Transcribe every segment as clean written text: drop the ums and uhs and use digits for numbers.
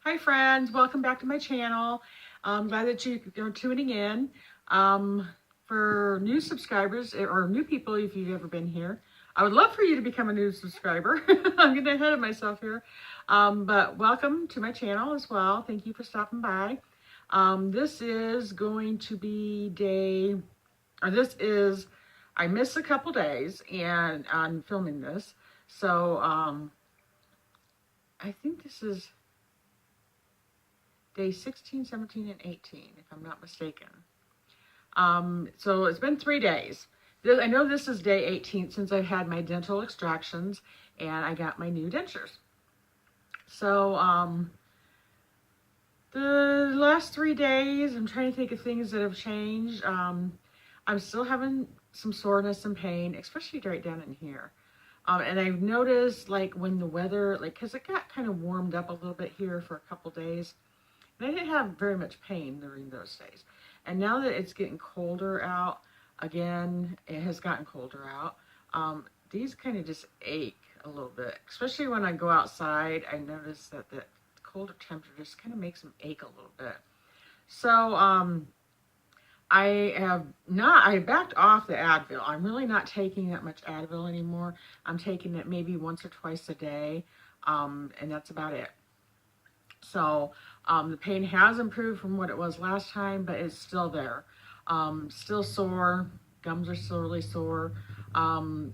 Hi friends, welcome back to my channel. I'm glad that you're tuning in. For new subscribers or new people, if you've ever been here, I would love for you to become a new subscriber. I'm getting ahead of myself here. But welcome to my channel as well. Thank you for stopping by. This is going to be I missed a couple days and on filming this. So I think this is day 16, 17, and 18, if I'm not mistaken. So it's been 3 days. I know this is day 18 since I've had my dental extractions and I got my new dentures. So the last 3 days, I'm trying to think of things that have changed. I'm still having some soreness and pain, especially right down in here. And I've noticed, like, when the weather, like, because it got kind of warmed up a little bit here for a couple days, and I didn't have very much pain during those days. And now that it's getting colder out, again, it has gotten colder out, these kind of just ache a little bit. Especially when I go outside, I notice that the colder temperature just kind of makes them ache a little bit. So, I backed off the Advil. I'm really not taking that much Advil anymore. I'm taking it maybe once or twice a day, and that's about it. So the pain has improved from what it was last time, but it's still there. Still sore. Gums are still really sore. I'm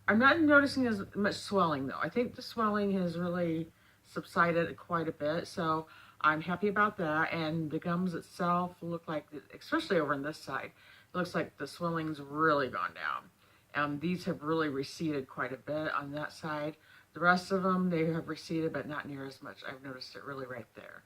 not noticing as much swelling, though. I think the swelling has really subsided quite a bit, so I'm happy about that. And the gums itself look like, especially over on this side, it looks like the swelling's really gone down. These have really receded quite a bit on that side. The rest of them, they have receded, but not near as much. I've noticed it really right there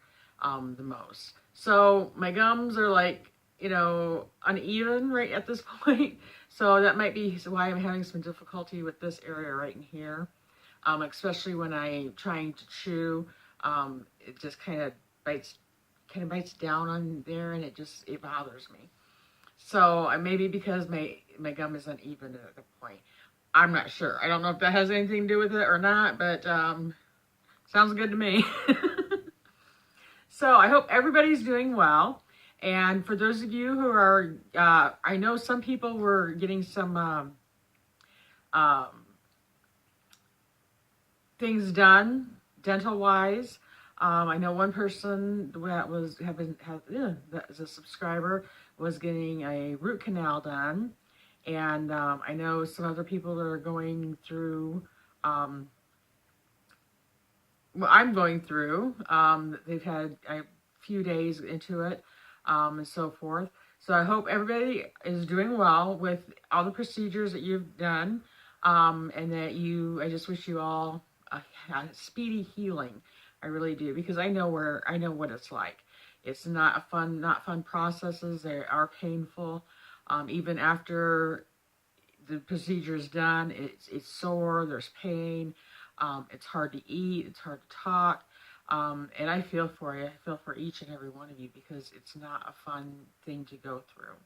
the most. So my gums are like, uneven right at this point. So that might be why I'm having some difficulty with this area right in here. Especially when I'm trying to chew, it just kind of bites down on there, and it bothers me. So maybe because my gum is uneven at the point. I'm not sure. I don't know if that has anything to do with it or not, but sounds good to me. So I hope everybody's doing well. And for those of you who are, I know some people were getting some things done dental-wise. I know one person that is a subscriber was getting a root canal done. And I know some other people that are going through what I'm going through. They've had a few days into it and so forth. So I hope everybody is doing well with all the procedures that you've done, and that I just wish you all a speedy healing. I really do, because I know what it's like. It's not fun processes. They are painful. Even after the procedure is done, it's sore, there's pain, it's hard to eat, it's hard to talk, and I feel for you. I feel for each and every one of you, because it's not a fun thing to go through.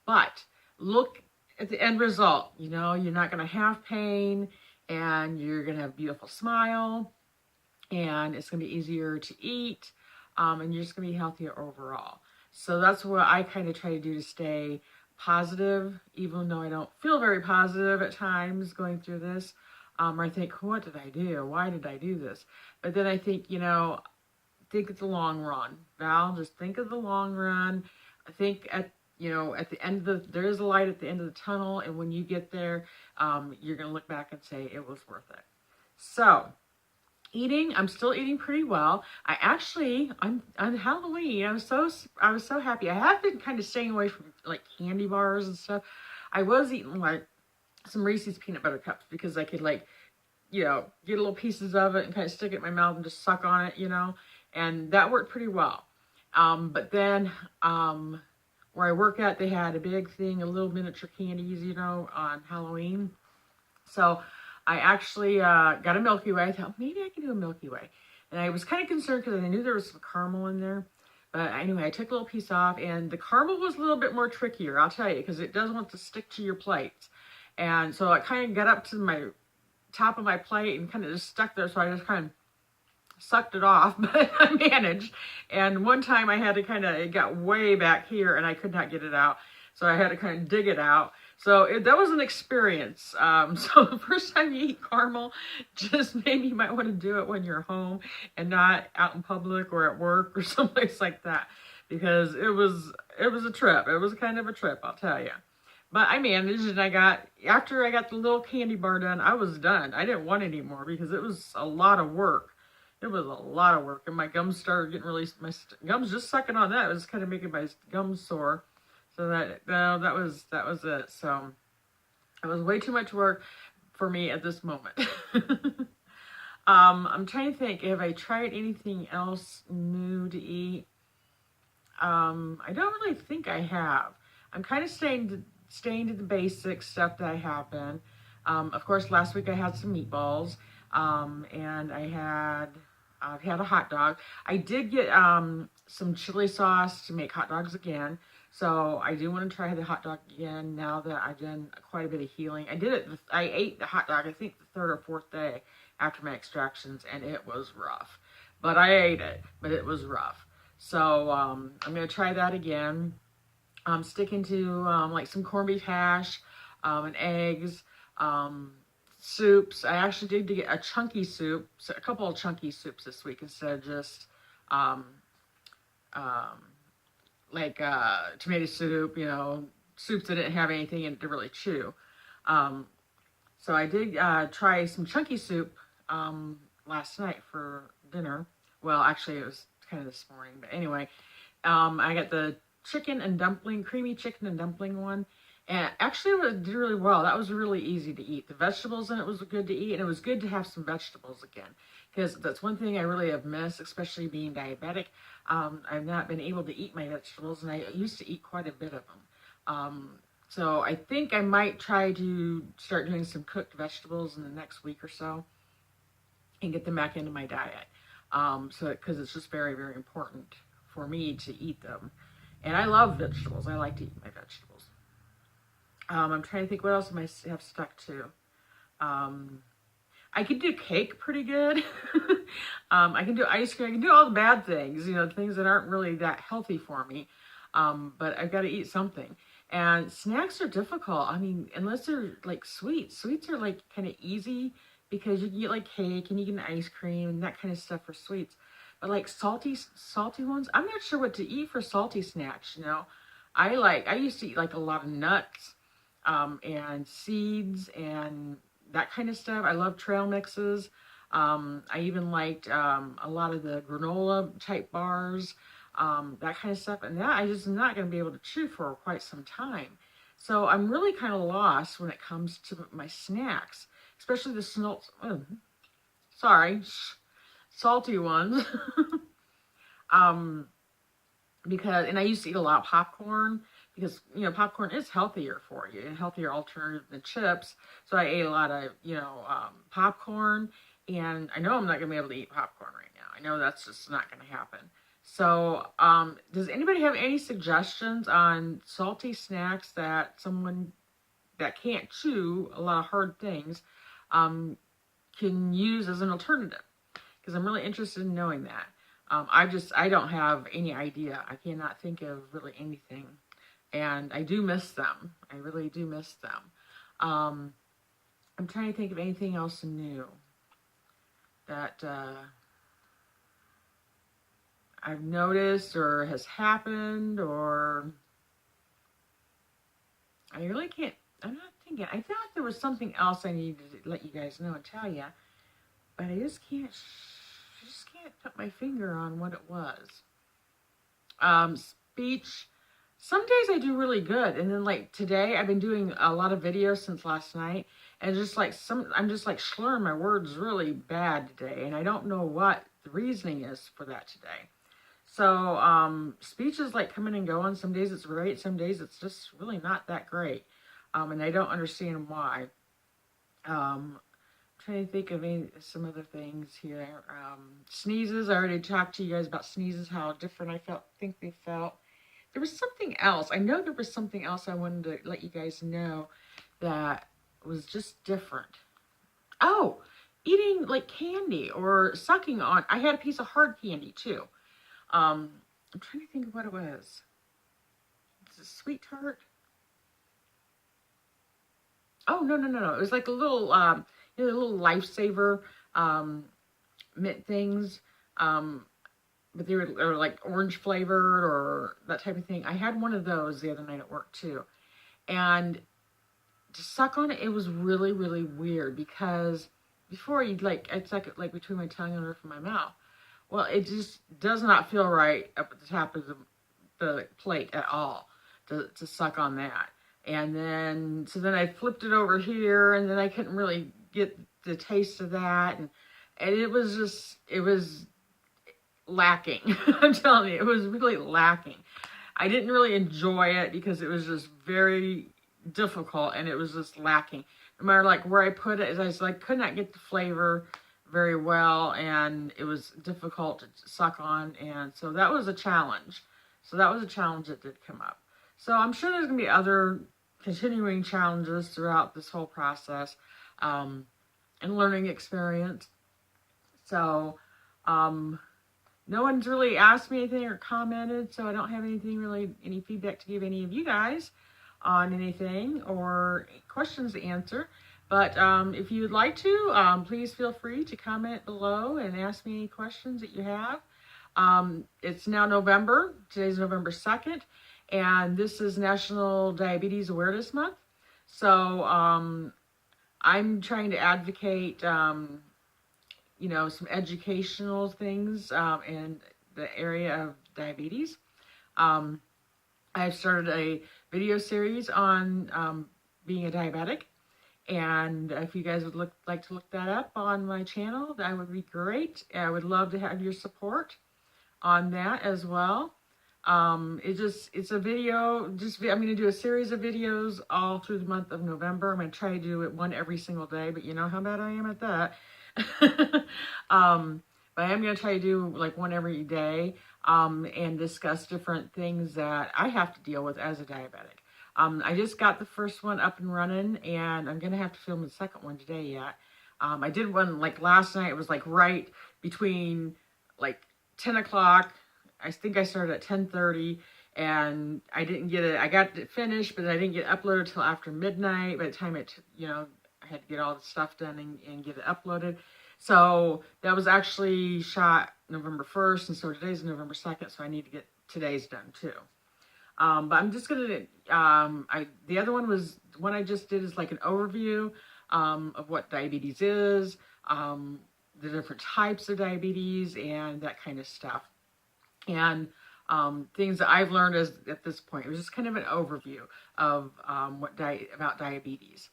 But look at the end result. You're not going to have pain, and you're going to have a beautiful smile, and it's going to be easier to eat, and you're just going to be healthier overall. So that's what I kind of try to do to stay positive, even though I don't feel very positive at times going through this. I think, what did I do? Why did I do this? But then I think, think of the long run. Val, just think of the long run. I think at the end there is a light at the end of the tunnel, and when you get there, you're going to look back and say it was worth it. So, eating, I'm still eating pretty well. On Halloween, I was so happy. I have been kind of staying away from like candy bars and stuff. I was eating like some Reese's peanut butter cups, because I could get little pieces of it and kind of stick it in my mouth and just suck on it, and that worked pretty well. But then where I work at, they had a big thing of little miniature candies, on Halloween. So I actually got a Milky Way. I thought, maybe I can do a Milky Way. And I was kind of concerned because I knew there was some caramel in there. But anyway, I took a little piece off, and the caramel was a little bit more trickier, I'll tell you, because it does want to stick to your plate. And so I kind of got up to my top of my plate and kind of just stuck there. So I just kind of sucked it off, but I managed. And one time I had to it got way back here and I could not get it out. So I had to kind of dig it out. So that was an experience. So the first time you eat caramel, just maybe you might want to do it when you're home and not out in public or at work or someplace like that, because it was a trip. It was kind of a trip, I'll tell you. But I managed, and after I got the little candy bar done, I was done. I didn't want any more because it was a lot of work. It was a lot of work, and my gums started getting really, my gums just sucking on that. It was kind of making my gums sore. So that was it. So it was way too much work for me at this moment. I'm trying to think if I tried anything else new to eat. I don't really think I have. I'm kind of staying to the basic stuff that I have been. Of course, last week I had some meatballs, and I had a hot dog. I did get some chili sauce to make hot dogs again. So I do want to try the hot dog again now that I've done quite a bit of healing. I ate the hot dog, I think the third or fourth day after my extractions, and it was rough. But I ate it, but it was rough. So I'm going to try that again. I'm sticking to like some corned beef hash and eggs, soups. I actually did get a chunky soup, so a couple of chunky soups this week instead of just like tomato soup, soups that didn't have anything in it to really chew. So I did try some chunky soup last night for dinner. Well, actually it was kind of this morning, but anyway, I got the creamy chicken and dumpling one. And actually it did really well. That was really easy to eat. The vegetables in it was good to eat, and it was good to have some vegetables again. Because that's one thing I really have missed, especially being diabetic. I've not been able to eat my vegetables, and I used to eat quite a bit of them. So I think I might try to start doing some cooked vegetables in the next week or so and get them back into my diet. Because it's just very, very important for me to eat them. And I love vegetables. I like to eat my vegetables. I'm trying to think what else I might have stuck to. I can do cake pretty good. I can do ice cream. I can do all the bad things, things that aren't really that healthy for me. But I've got to eat something. And snacks are difficult. I mean, unless they're like sweets. Sweets are like kind of easy because you can get like cake and you can ice cream and that kind of stuff for sweets. But like salty ones, I'm not sure what to eat for salty snacks, I used to eat like a lot of nuts and seeds and that kind of stuff. I love trail mixes. I even liked a lot of the granola type bars, that kind of stuff. And that I just am not going to be able to chew for quite some time. So I'm really kind of lost when it comes to my snacks, especially the salty ones. Because, and I used to eat a lot of popcorn because, popcorn is healthier for you, a healthier alternative than chips. So I ate a lot of, popcorn, and I know I'm not going to be able to eat popcorn right now. I know that's just not going to happen. So, does anybody have any suggestions on salty snacks that someone that can't chew a lot of hard things, can use as an alternative? Because I'm really interested in knowing that. I don't have any idea. I cannot think of really anything. And I do miss them. I really do miss them. I'm trying to think of anything else new that I've noticed or has happened, or I really can't. I'm not thinking. I thought there was something else I needed to let you guys know and tell you, but I just can't put my finger on what it was. Speech. Some days I do really good, and then like today I've been doing a lot of videos since last night, and just like I'm just like slurring my words really bad today, and I don't know what the reasoning is for that today. So speech is like coming and going. Some days it's great, some days it's just really not that great, and I don't understand why. Trying to think of some other things here. Sneezes. I already talked to you guys about sneezes, how different I think they felt. There was something else. I know there was something else I wanted to let you guys know that was just different. Oh, eating like candy or sucking on. I had a piece of hard candy too. I'm trying to think of what it was. It's a sweet tart. Oh, no, no, no, no. It was like a little, a little lifesaver um, mint things. Um, but they were like orange flavored or that type of thing. I had one of those the other night at work too. And to suck on it, it was really, really weird because before you'd like, I'd suck it like between my tongue and the roof of my mouth. Well, it just does not feel right up at the top of the plate at all to suck on that. And then, so then I flipped it over here and then I couldn't really get the taste of that. And it was just, it was lacking. I'm telling you, it was really lacking. I didn't really enjoy it because it was just very difficult and it was just lacking. No matter like where I put it, I was like could not get the flavor very well and it was difficult to suck on, and so that was a challenge. So that was a challenge that did come up. So I'm sure there's gonna be other continuing challenges throughout this whole process and learning experience. So no one's really asked me anything or commented, so I don't have anything really, any feedback to give any of you guys on anything or questions to answer. But if you would like to, please feel free to comment below and ask me any questions that you have. It's now November. Today's November 2nd, and this is National Diabetes Awareness Month. So I'm trying to advocate some educational things in the area of diabetes. I've started a video series on being a diabetic. And if you guys would like to look that up on my channel, that would be great. I would love to have your support on that as well. It's a video, I'm going to do a series of videos all through the month of November. I'm going to try to do it one every single day, but you know how bad I am at that. But I am going to try to do like one every day and discuss different things that I have to deal with as a diabetic. I just got the first one up and running, and I'm going to have to film the second one today yet. I did one like last night. It was like right between like 10 o'clock. I think I started at 10:30, and I didn't get it. I got it finished, but I didn't get it uploaded till after midnight. By the time I had to get all the stuff done and get it uploaded. So that was actually shot November 1st, and so today's November 2nd, so I need to get today's done too. But I'm just going to, the other one was, one I just did is like an overview of what diabetes is, the different types of diabetes, and that kind of stuff. And things that I've learned at this point. It was just kind of an overview of about diabetes.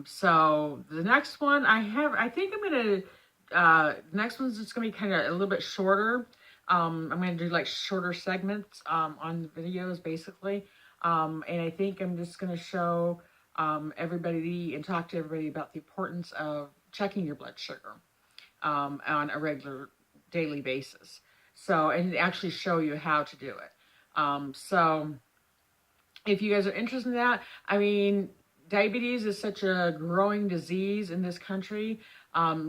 So the next one the next one's just going to be kind of a little bit shorter. I'm going to do like shorter segments on the videos basically. And I think I'm just going to show everybody and talk to everybody about the importance of checking your blood sugar on a regular daily basis. So, and actually show you how to do it. So if you guys are interested in that, I mean, diabetes is such a growing disease in this country.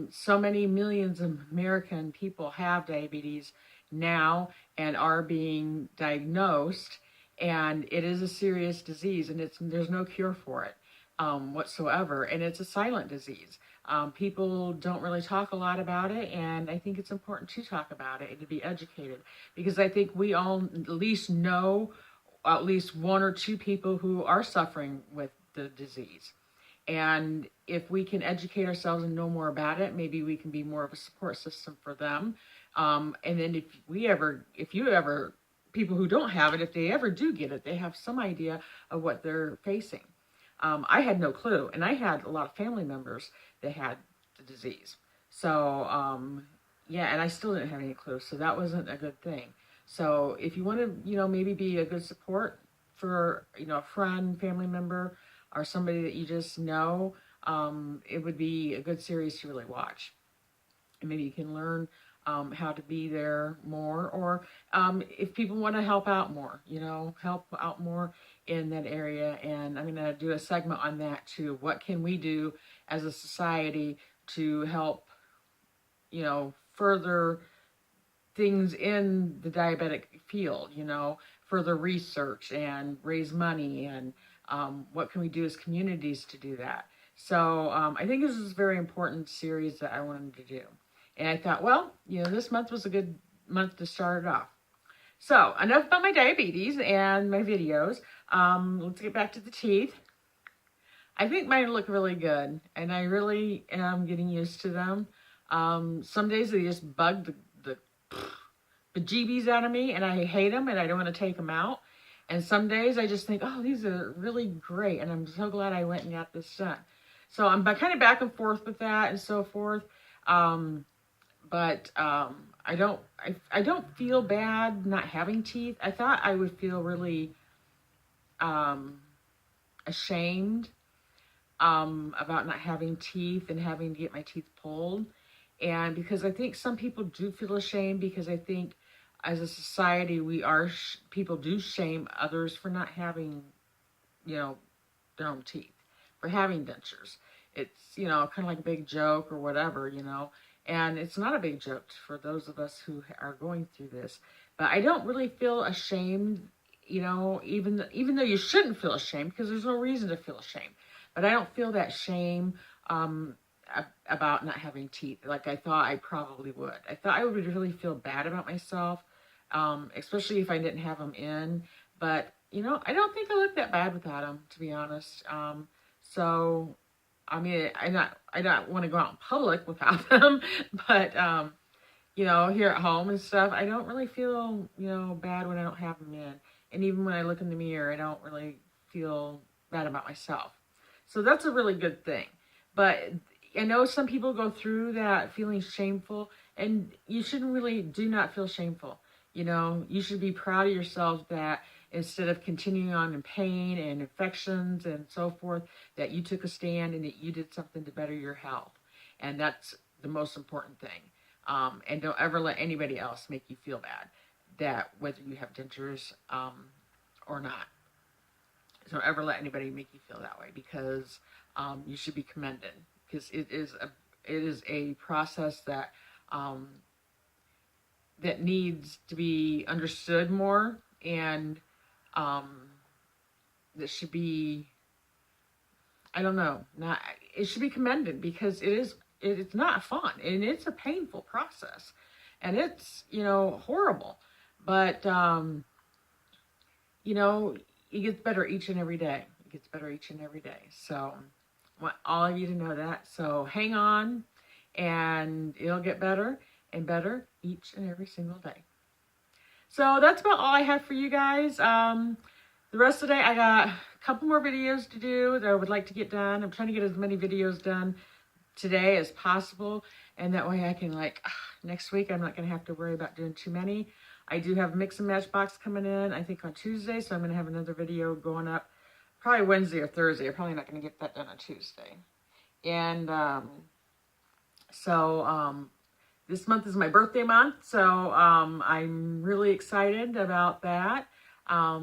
So many millions of American people have diabetes now and are being diagnosed, and it is a serious disease, and there's no cure for it whatsoever, and it's a silent disease. People don't really talk a lot about it, and I think it's important to talk about it and to be educated, because I think we all at least know at least one or two people who are suffering with the disease. And if we can educate ourselves and know more about it, maybe we can be more of a support system for them. And then if you ever, people who don't have it, if they ever do get it, they have some idea of what they're facing. I had no clue, and I had a lot of family members that had the disease. So, and I still didn't have any clue, so that wasn't a good thing. So if you want to, maybe be a good support for, a friend, family member, or somebody that you just know, it would be a good series to really watch. And maybe you can learn how to be there more, or if people want to help out more, help out more in that area. And I'm going to do a segment on that too. What can we do as a society to help, further things in the diabetic field, further research and raise money, and what can we do as communities to do that. So I think this is a very important series that I wanted to do. And I thought, well, this month was a good month to start it off. So enough about my diabetes and my videos. Let's get back to the teeth. I think mine look really good, and I really am getting used to them. Some days they just bug the bejeebies out of me, and I hate them, and I don't want to take them out. And some days I just think, oh, these are really great, and I'm so glad I went and got this done. So I'm kind of back and forth with that and so forth. But I don't feel bad not having teeth. I thought I would feel really ashamed about not having teeth and having to get my teeth pulled. And because I think some people do feel ashamed, because I think as a society people do shame others for not having, their own teeth, for having dentures. It's, kind of like a big joke or whatever, and it's not a big joke for those of us who are going through this. But I don't really feel ashamed, even though you shouldn't feel ashamed, because there's no reason to feel ashamed. But I don't feel that shame about not having teeth like I thought I probably would. I thought I would really feel bad about myself, especially if I didn't have them in. But, I don't think I look that bad without them, to be honest. So, I mean, I don't want to go out in public without them, but, here at home and stuff, I don't really feel, bad when I don't have them in. And even when I look in the mirror, I don't really feel bad about myself. So that's a really good thing. But I know some people go through that feeling shameful, and you do not feel shameful. You should be proud of yourself that instead of continuing on in pain and infections and so forth, that you took a stand and that you did something to better your health. And that's the most important thing. And don't ever let anybody else make you feel bad, that whether you have dentures or not. Don't ever let anybody make you feel that way, because you should be commended, because it is a process that that needs to be understood more, and that should be, I don't know, it should be commended, because it's not fun, and it's a painful process, and it's horrible, but it gets better each and every day. It gets better each and every day. So I want all of you to know that. So hang on, and it'll get better and better each and every single day. So that's about all I have for you guys. The rest of the day, I got a couple more videos to do that I would like to get done. I'm trying to get as many videos done today as possible, and that way I can, next week I'm not going to have to worry about doing too many. I do have Mix and Match box coming in, I think on Tuesday, so I'm going to have another video going up probably Wednesday or Thursday. I'm probably not going to get that done on Tuesday. And this month is my birthday month, so I'm really excited about that. I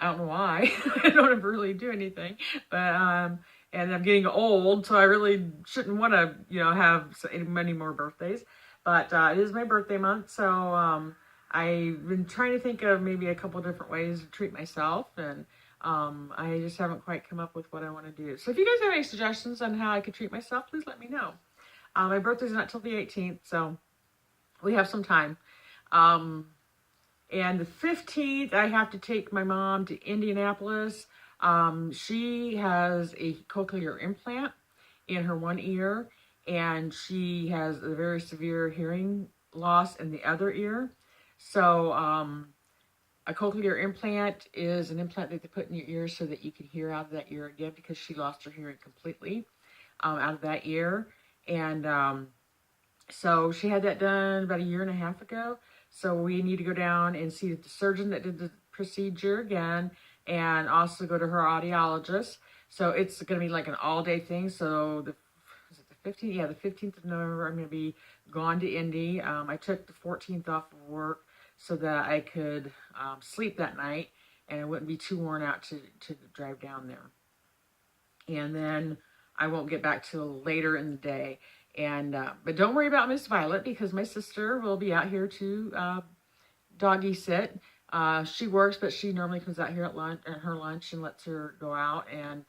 don't know why. I don't ever really do anything, but and I'm getting old, so I really shouldn't want to, have many more birthdays. But it is my birthday month, so I've been trying to think of maybe a couple different ways to treat myself, and I just haven't quite come up with what I want to do. So if you guys have any suggestions on how I could treat myself, please let me know. My birthday's not till the 18th, so we have some time. And the 15th, I have to take my mom to Indianapolis. She has a cochlear implant in her one ear, and she has a very severe hearing loss in the other ear. So a cochlear implant is an implant that they put in your ear so that you can hear out of that ear again, because she lost her hearing completely out of that ear. And so she had that done about 1.5 years ago. So we need to go down and see the surgeon that did the procedure again, and also go to her audiologist. So it's going to be like an all-day thing. So is it the 15th? Yeah, the 15th of November, I'm going to be gone to Indy. I took the 14th off of work so that I could sleep that night, and I wouldn't be too worn out to drive down there. And then I won't get back till later in the day. And but don't worry about Miss Violet, because my sister will be out here to doggy sit. She works, but she normally comes out here at lunch, at her lunch, and lets her go out and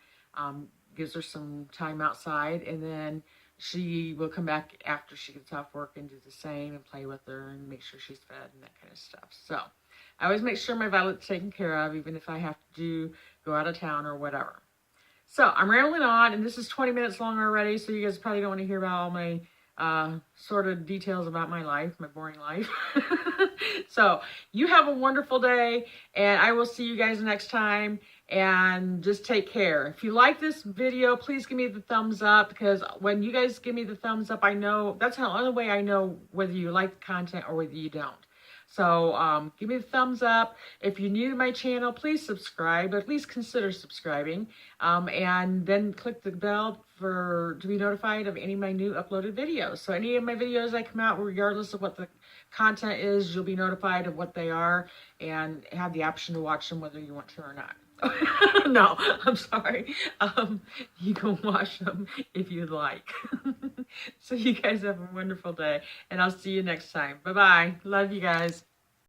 gives her some time outside. And then she will come back after she gets off work and do the same and play with her and make sure she's fed and that kind of stuff. So I always make sure my Violet's taken care of, even if I have to go out of town or whatever. So I'm rambling on, and this is 20 minutes long already, so you guys probably don't want to hear about all my sort of details about my life, my boring life. So you have a wonderful day, and I will see you guys next time, and just take care. If you like this video, please give me the thumbs up, because when you guys give me the thumbs up, I know, that's the only way I know whether you like the content or whether you don't. So give me the thumbs up. If you're new to my channel, please subscribe. At least consider subscribing. And then click the bell to be notified of any of my new uploaded videos. So any of my videos that come out, regardless of what the content is, you'll be notified of what they are and have the option to watch them whether you want to or not. No, I'm sorry. You can watch them if you'd like. So you guys have a wonderful day, and I'll see you next time. Bye-bye. Love you guys.